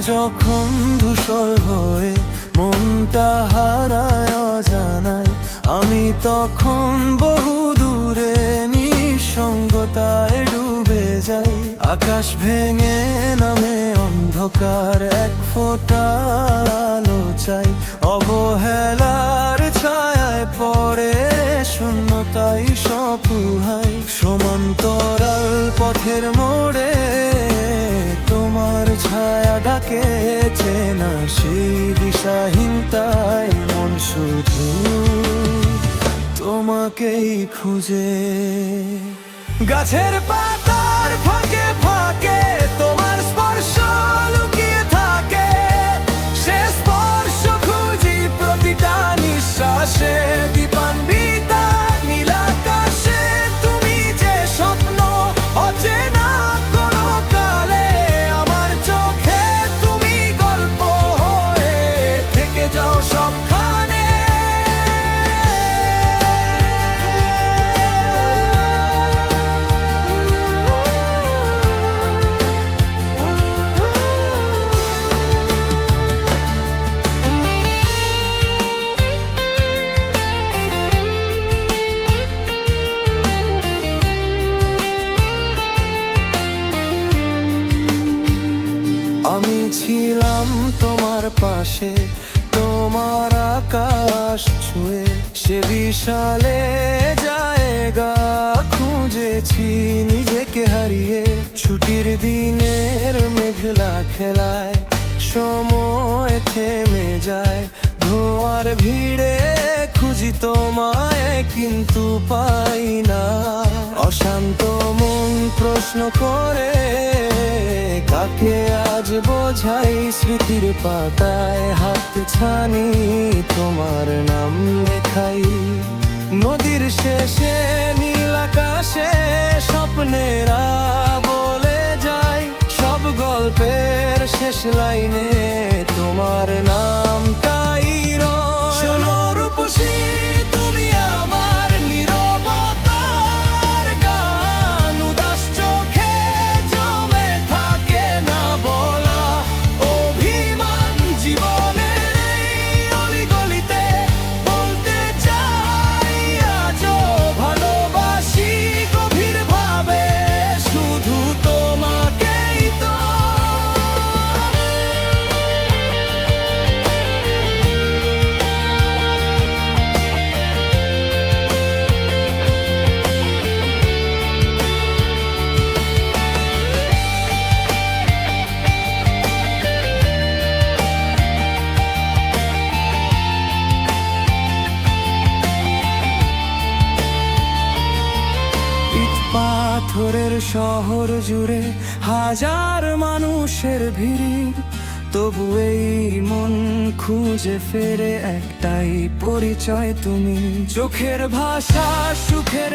যখন ধূসর হয়ে মনটা হারায় অজানায়, আমি তখন বহু দূরে নিঃসঙ্গতায় ডুবে যাই। আকাশ ভেঙে নামে অন্ধকার, এক ফোঁটা আলো চাই। অবহেলার ছায়ায় পড়ে শূন্যতাই সপুহাই। সমান্তরাল পথের মোড়ে তোমার ছায়া ডাকে, চেনা সেই দিশাহীনতায় মন শুধু তোমাকেই খুঁজে। গাছের পাতার ফাঁকে ফাঁকে তোমার স্পর্শ লুকিয়ে থাকে, সে স্পর্শ খুঁজি প্রতিটা নিঃশ্বাসে। দীপান্বিতা নীল আকাশে তুমি যে স্বপ্ন অচেনা কোনো কালে, আমার চোখে তুমি গল্প হয়ে থেকে যাও সবখানে। আমি ছিলাম তোমার পাশে, তোমার আকাশ ছুঁয়ে সে বিশালে জায়গা খুঁজেছি নিজেকে হারিয়ে। ছুটির দিনের মেঘলা খেলায় সময় থেমে যায়, ধোঁয়ার ভিড়ে খুঁজি তোমায় কিন্তু পাই না। অশান্ত মন প্রশ্ন করে কাকে আজ বোঝাই, স্মৃতির পাতায় হাত ছানি তোমার নাম লেখাই। নদীর শেষে নীল আকাশে স্বপ্নেরা বলে যায়, সব গল্পের শেষ লাইনে তোমার নামটাই রয়। শোনো রূপসী তুমি আমার নীরবতার গান, উদাস চোখে জমে থাকে না বলা অভিমান। জীবনের এই অলিগলিতে বলতে চাই আজও ভালোবাসি গভীর ভাবে শুধু তোমাকেই তো। পাথরের শহর জুড়ে হাজার মানুষের ভিড়, তবু এই মন খুঁজে ফেরে একটাই পরিচয় তুমি। চোখের ভাষা সুখের